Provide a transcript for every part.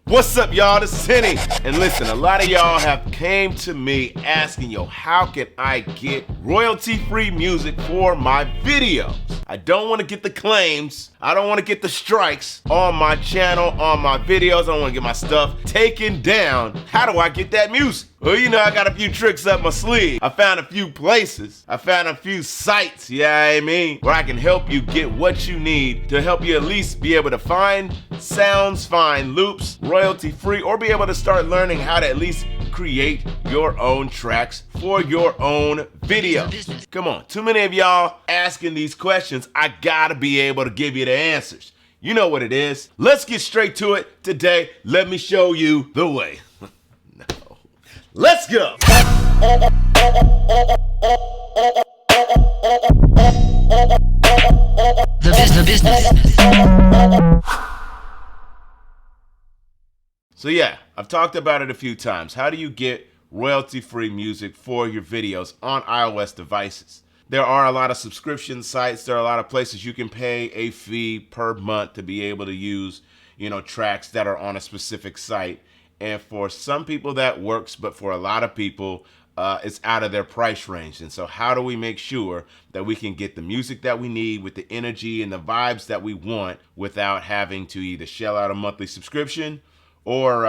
What's up, y'all? This is Henny. And listen, a lot of y'all have came to me asking, how can I get royalty-free music for my videos? I don't want to get the claims. I don't want to get the strikes on my channel, on my videos. I don't want to get my stuff taken down. How do I get that music? Well, I got a few tricks up my sleeve. I found a few places. I found a few sites, where I can help you get what you need to help you at least be able to find sounds, find loops, royalty-free, or be able to start learning how to at least create your own tracks for your own videos. Come on, too many of y'all asking these questions. I gotta be able to give you the answers. You know what it is. Let's get straight to it today. Let me show you the way. Let's go. The business. So I've talked about it a few times. How do you get royalty-free music for your videos on iOS devices? There are a lot of subscription sites. There are a lot of places you can pay a fee per month to be able to use, tracks that are on a specific site. And for some people that works, but for a lot of people, it's out of their price range. And so how do we make sure that we can get the music that we need with the energy and the vibes that we want without having to either shell out a monthly subscription or,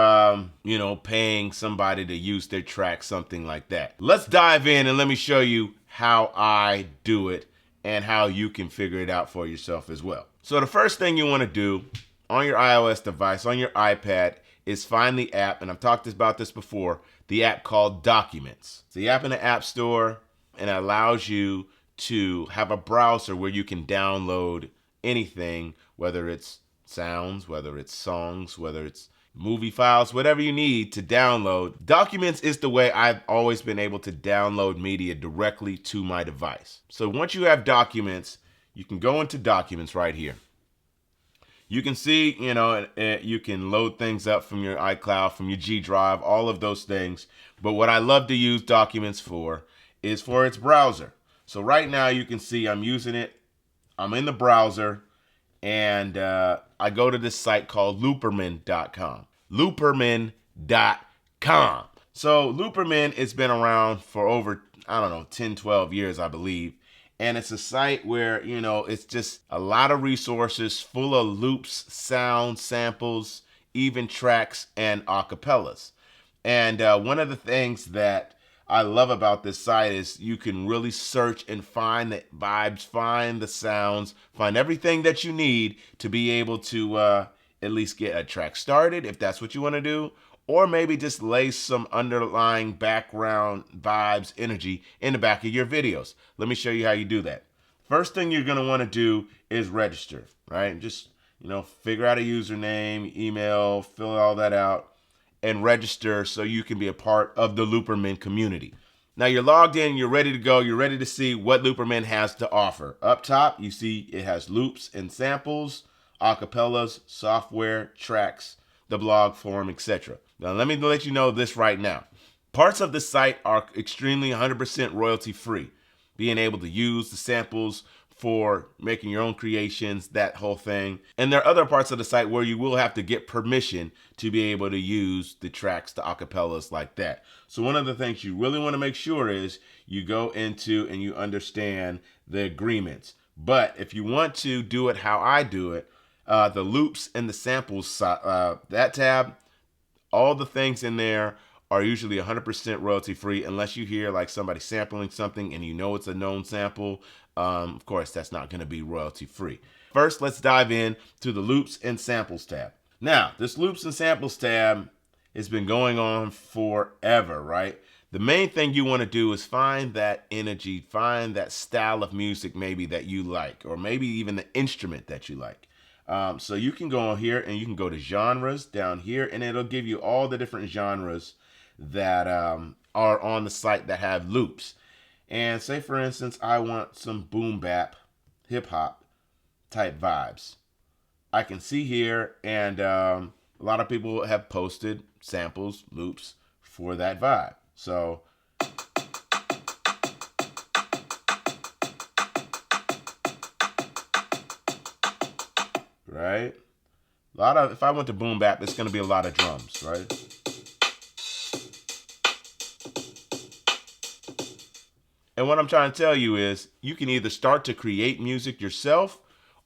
paying somebody to use their track, something like that? Let's dive in and let me show you how I do it and how you can figure it out for yourself as well. So the first thing you want to do on your iOS device, on your iPad, is find the app, and I've talked about this before, the app called Documents. It's the app in the App Store, and it allows you to have a browser where you can download anything, whether it's sounds, whether it's songs, whether it's movie files, whatever you need to download. Documents is the way I've always been able to download media directly to my device. So once you have Documents, you can go into Documents right here. You can see, you can load things up from your iCloud, from your G Drive, all of those things. But what I love to use Documents for is for its browser. So right now you can see I'm using it. I'm in the browser, and I go to this site called Looperman.com. Looperman.com. So Looperman has been around for over, 10, 12 years, I believe. And it's a site where, it's just a lot of resources full of loops, sounds, samples, even tracks, and acapellas. And one of the things that I love about this site is you can really search and find the vibes, find the sounds, find everything that you need to be able to at least get a track started, if that's what you want to do, or maybe just lay some underlying background vibes, energy in the back of your videos. Let me show you how you do that. First thing you're going to want to do is register, right? Just, figure out a username, email, fill all that out, and register so you can be a part of the Looperman community. Now you're logged in, you're ready to go, you're ready to see what Looperman has to offer. Up top, you see it has loops and samples, acapellas, software, tracks, the blog, forum, etc. Now, let me let you know this right now. Parts of the site are extremely 100% royalty free. Being able to use the samples for making your own creations, that whole thing. And there are other parts of the site where you will have to get permission to be able to use the tracks, the acapellas like that. So one of the things you really want to make sure is you go into and you understand the agreements. But if you want to do it how I do it, the loops and the samples, that tab, all the things in there are usually 100% royalty free unless you hear like somebody sampling something and it's a known sample. Of course, that's not going to be royalty free. First, let's dive in to the loops and samples tab. Now, this loops and samples tab has been going on forever, right? The main thing you want to do is find that energy, find that style of music maybe that you like, or maybe even the instrument that you like. So you can go on here and you can go to genres down here, and it'll give you all the different genres that are on the site that have loops. And say, for instance, I want some boom bap, hip hop type vibes. I can see here, and a lot of people have posted samples, loops for that vibe. So right? If I went to boom bap, it's going to be a lot of drums, right? And what I'm trying to tell you is you can either start to create music yourself,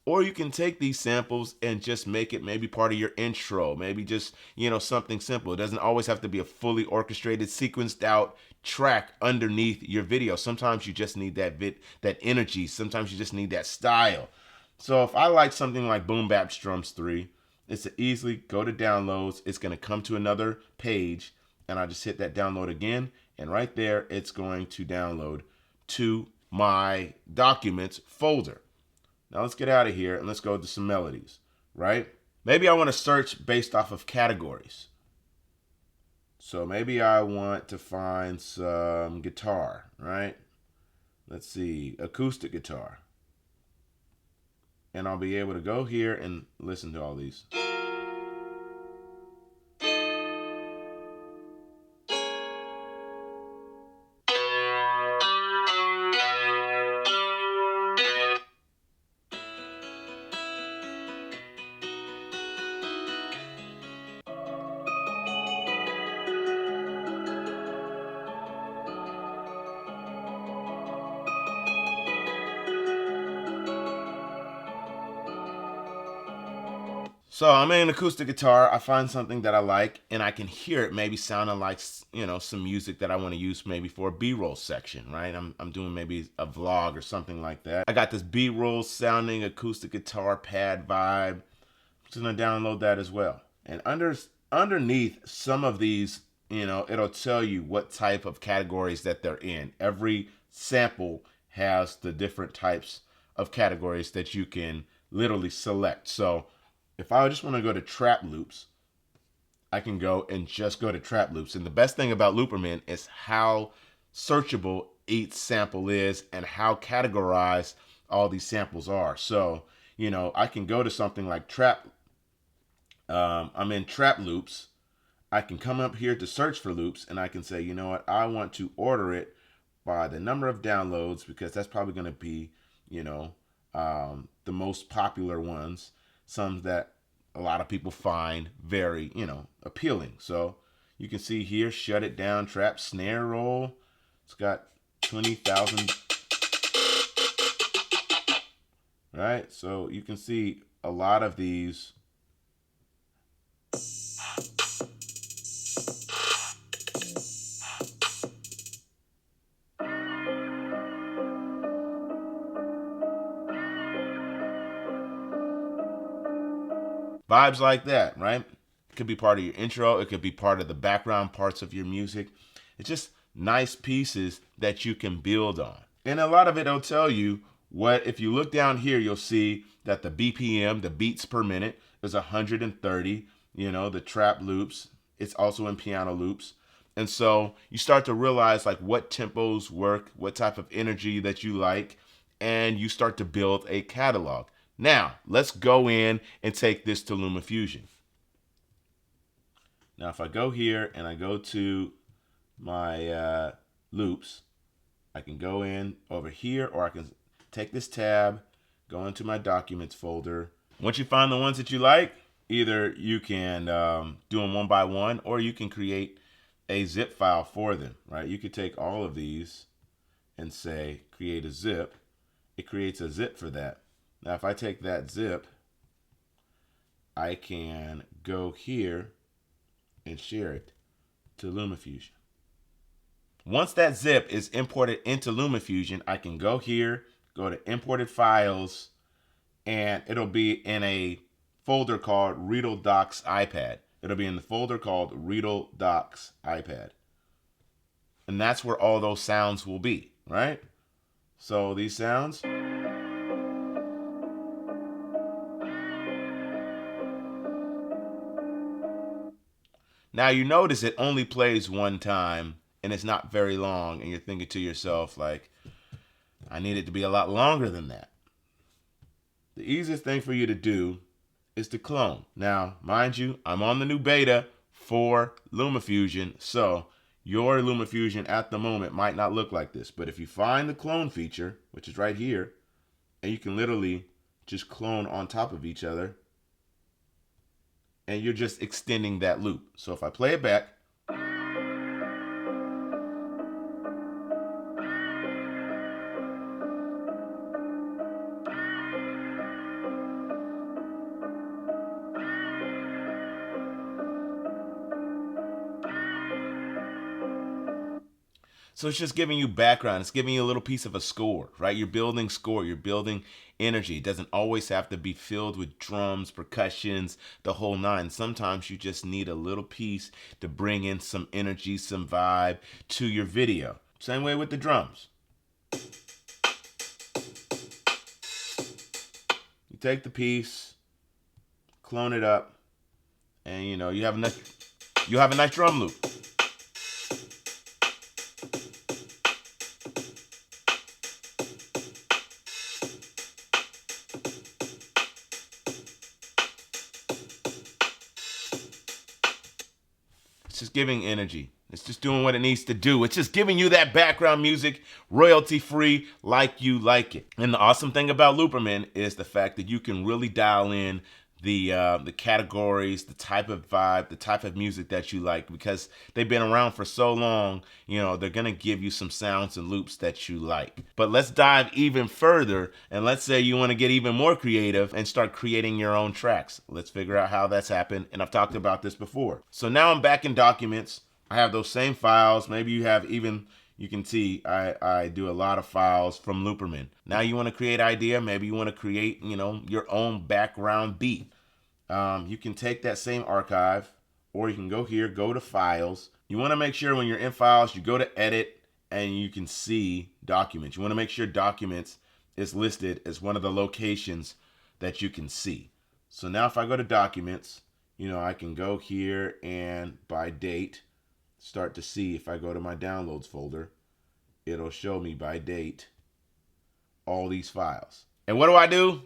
or you can take these samples and just make it maybe part of your intro, maybe just, something simple. It doesn't always have to be a fully orchestrated, sequenced out track underneath your video. Sometimes you just need that energy. Sometimes you just need that style. So if I like something like Boom Bap Strums 3, it's to easily go to downloads. It's going to come to another page, and I just hit that download again, and right there it's going to download to my documents folder. Now let's get out of here and let's go to some melodies, right? Maybe I want to search based off of categories. So maybe I want to find some guitar, right? Let's see, acoustic guitar. And I'll be able to go here and listen to all these. So I'm in an acoustic guitar. I find something that I like, and I can hear it maybe sounding like, some music that I want to use maybe for a B-roll section, right? I'm doing maybe a vlog or something like that. I got this B-roll sounding acoustic guitar pad vibe. I'm just gonna download that as well. And underneath some of these, it'll tell you what type of categories that they're in. Every sample has the different types of categories that you can literally select. So if I just want to go to trap loops, I can go and just go to trap loops. And the best thing about Looperman is how searchable each sample is and how categorized all these samples are. So, I can go to something like trap. I'm in trap loops. I can come up here to search for loops, and I can say, you know what, I want to order it by the number of downloads, because that's probably going to be, the most popular ones, some that a lot of people find very, appealing. So you can see here, shut it down, trap snare roll. It's got 20,000, right? So you can see a lot of these. Vibes like that, right? It could be part of your intro. It could be part of the background parts of your music. It's just nice pieces that you can build on. And a lot of it will tell you if you look down here, you'll see that the BPM, the beats per minute, is 130. The trap loops, it's also in piano loops. And so you start to realize like what tempos work, what type of energy that you like, and you start to build a catalog. Now, let's go in and take this to LumaFusion. Now, if I go here and I go to my loops, I can go in over here, or I can take this tab, go into my documents folder. Once you find the ones that you like, either you can do them one by one, or you can create a zip file for them, right? You could take all of these and say, create a zip. It creates a zip for that. Now, if I take that zip, I can go here and share it to LumaFusion. Once that zip is imported into LumaFusion, I can go here, go to imported files, and it'll be in a folder called Readle Docs iPad. It'll be in the folder called Readle Docs iPad. And that's where all those sounds will be, right? So these sounds. Now you notice it only plays one time and it's not very long, and you're thinking to yourself like, I need it to be a lot longer than that. The easiest thing for you to do is to clone. Now, mind you, I'm on the new beta for LumaFusion, so your LumaFusion at the moment might not look like this. But if you find the clone feature, which is right here, and you can literally just clone on top of each other, and you're just extending that loop. So if I play it back, so it's just giving you background. It's giving you a little piece of a score, right? You're building score. You're building energy. It doesn't always have to be filled with drums, percussions, the whole nine. Sometimes you just need a little piece to bring in some energy, some vibe to your video. Same way with the drums. You take the piece, clone it up, and you have a nice drum loop. It's just giving energy. It's just doing what it needs to do. It's just giving you that background music, royalty free, like you like it. And the awesome thing about Looperman is the fact that you can really dial in the categories, the type of vibe, the type of music that you like, because they've been around for so long. They're gonna give you some sounds and loops that you like. But let's dive even further, and let's say you want to get even more creative and start creating your own tracks. Let's figure out how that's happened, and I've talked about this before. So now I'm back in Documents. I have those same files. Maybe you have even, you can see I do a lot of files from Looperman. Now you want to create idea. Maybe you want to create, your own background beat. You can take that same archive, or you can go here, go to files. You want to make sure when you're in files, you go to edit and you can see documents. You want to make sure documents is listed as one of the locations that you can see. So now if I go to documents, I can go here and by date, start to see. If I go to my downloads folder, it'll show me by date all these files. And what do?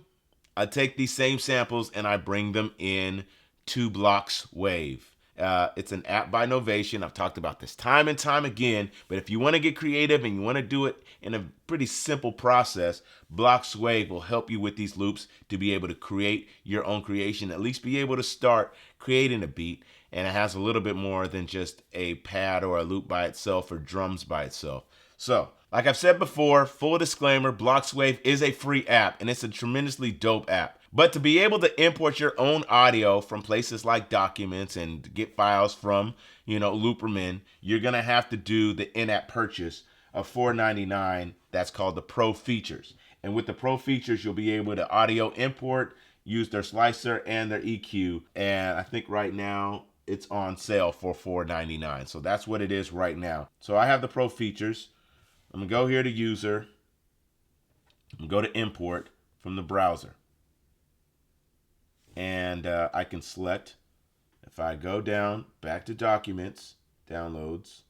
I take these same samples and I bring them in to Bloxwave. It's an app by Novation. I've talked about this time and time again, but if you want to get creative and you want to do it in a pretty simple process, Bloxwave will help you with these loops to be able to create your own creation, at least be able to start creating a beat. And it has a little bit more than just a pad or a loop by itself or drums by itself. So, like I've said before, full disclaimer, Bloxwave is a free app, and it's a tremendously dope app. But to be able to import your own audio from places like Documents and get files from, Looperman, you're going to have to do the in-app purchase of $4.99. That's called the Pro Features. And with the Pro Features, you'll be able to audio import, use their slicer and their EQ. And I think right now it's on sale for $4.99. So that's what it is right now. So I have the Pro Features. I'm going to go here to User. I'm going to go to Import from the browser. And I can select, if I go down, back to Documents, Downloads.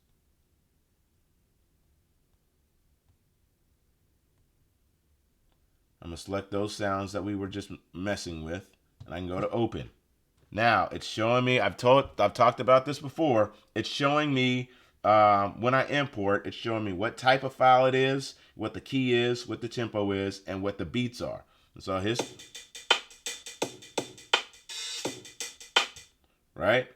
I'm going to select those sounds that we were just messing with, and I can go to Open. Now, it's showing me, I've talked about this before, it's showing me, when I import, it's showing me what type of file it is, what the key is, what the tempo is, and what the beats are. And so here's, right?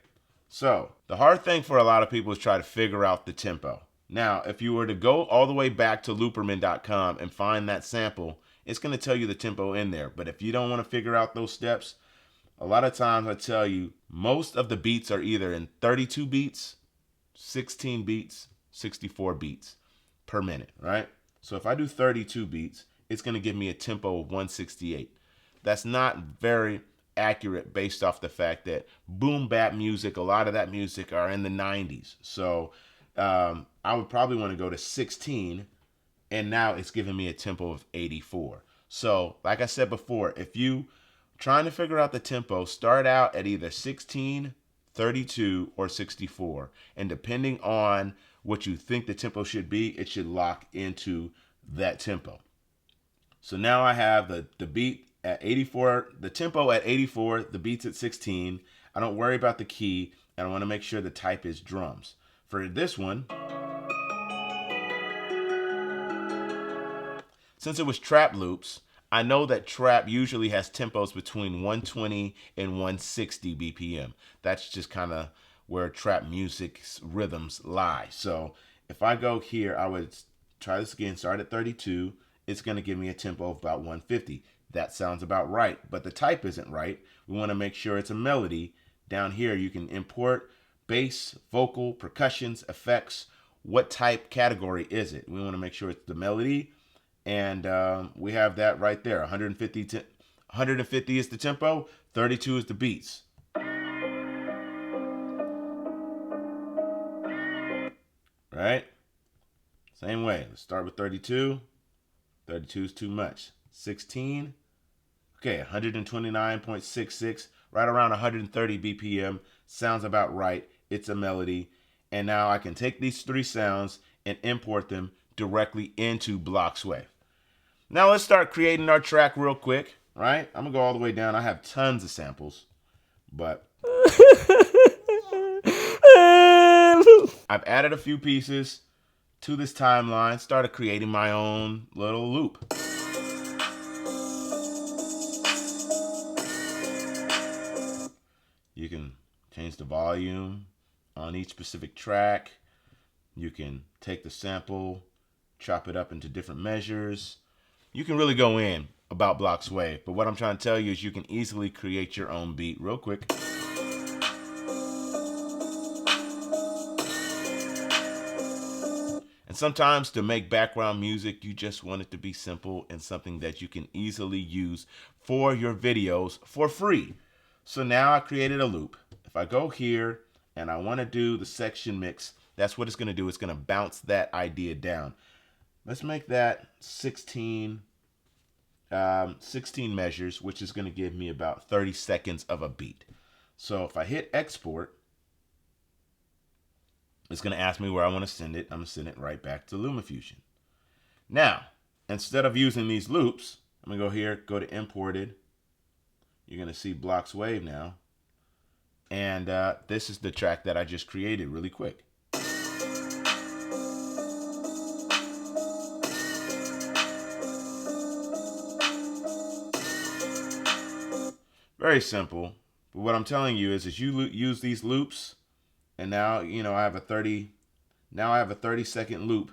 So the hard thing for a lot of people is try to figure out the tempo. Now, if you were to go all the way back to Looperman.com and find that sample, it's going to tell you the tempo in there. But if you don't want to figure out those steps, a lot of times I tell you, most of the beats are either in 32 beats, 16 beats, 64 beats per minute, right? So if I do 32 beats, it's going to give me a tempo of 168. That's not very accurate based off the fact that boom bap music, a lot of that music are in the 90s. So I would probably want to go to 16, and now it's giving me a tempo of 84. So like I said before, if you trying to figure out the tempo, start out at either 16, 32, or 64. And depending on what you think the tempo should be, it should lock into that tempo. So now I have the beat at 84, the tempo at 84, the beats at 16. I don't worry about the key, and I want to make sure the type is drums. For this one, since it was trap loops, I know that trap usually has tempos between 120 and 160 BPM. That's just kind of where trap music's rhythms lie. So if I go here, I would try this again, start at 32. It's going to give me a tempo of about 150. That sounds about right, but the type isn't right. We want to make sure it's a melody. Down here, you can import bass, vocal, percussions, effects. What type category is it? We want to make sure it's the melody. And we have that right there. 150 is the tempo, 32 is the beats. Right? Same way. Let's start with 32. 32 is too much. 16. Okay, 129.66, right around 130 BPM. Sounds about right. It's a melody. And now I can take these three sounds and import them directly into Bloxwave. Now let's start creating our track real quick, right? I'm gonna go all the way down. I have tons of samples, but I've added a few pieces to this timeline, started creating my own little loop. You can change the volume on each specific track. You can take the sample, chop it up into different measures. You can really go in about Bloxwave, but what I'm trying to tell you is you can easily create your own beat real quick. And sometimes to make background music, you just want it to be simple and something that you can easily use for your videos for free. So now I created a loop. If I go here and I want to do the section mix, that's what it's going to do. It's going to bounce that idea down. Let's make that 16 measures, which is going to give me about 30 seconds of a beat. So if I hit export, it's going to ask me where I want to send it. I'm going to send it right back to LumaFusion. Now, instead of using these loops, I'm going to go here, go to imported. You're going to see Bloxwave now. And this is the track that I just created really quick. Very simple. But what I'm telling you is you use these loops, and now, I have a 30-second loop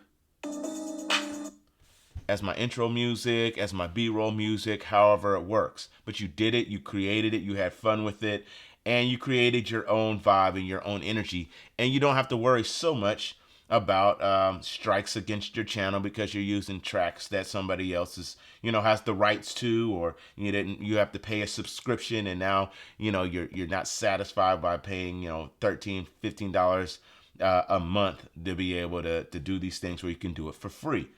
as my intro music, as my B-roll music, however it works. But you did it, you created it, you had fun with it, and you created your own vibe and your own energy. And you don't have to worry so much about strikes against your channel because you're using tracks that somebody else is, has the rights to, or you have to pay a subscription, and now you're not satisfied by paying $13, $15 a month to be able to do these things where you can do it for free.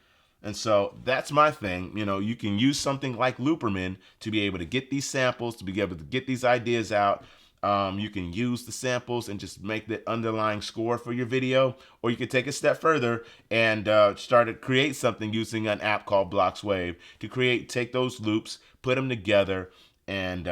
And so that's my thing. You can use something like Looperman to be able to get these samples, to be able to get these ideas out. You can use the samples and just make the underlying score for your video, or you can take a step further and start to create something using an app called Bloxwave to take those loops, put them together, and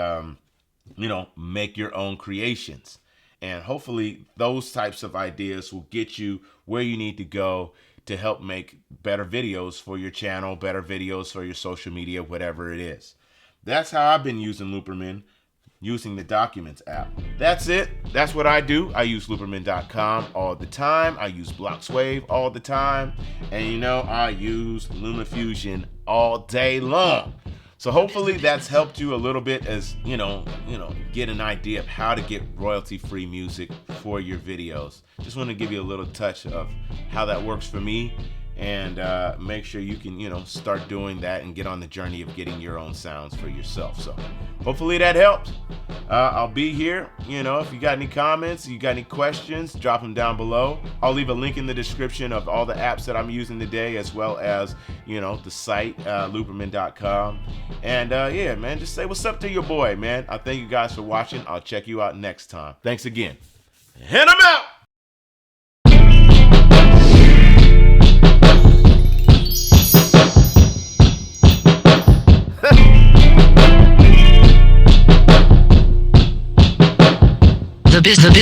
make your own creations. And hopefully those types of ideas will get you where you need to go to help make better videos for your channel, better videos for your social media, whatever it is. That's how I've been using Looperman, using the Documents app. That's it. That's what I do. I use Looperman.com all the time. I use Bloxwave all the time. And I use LumaFusion all day long. So hopefully that's helped you a little bit as, get an idea of how to get royalty-free music for your videos. Just want to give you a little touch of how that works for me, and make sure you can, start doing that and get on the journey of getting your own sounds for yourself. So hopefully that helped. I'll be here. If you got any comments, you got any questions, drop them down below. I'll leave a link in the description of all the apps that I'm using today, as well as, the site, Looperman.com. And yeah, man, just say what's up to your boy, man. I thank you guys for watching. I'll check you out next time. Thanks again. And I'm out! The business.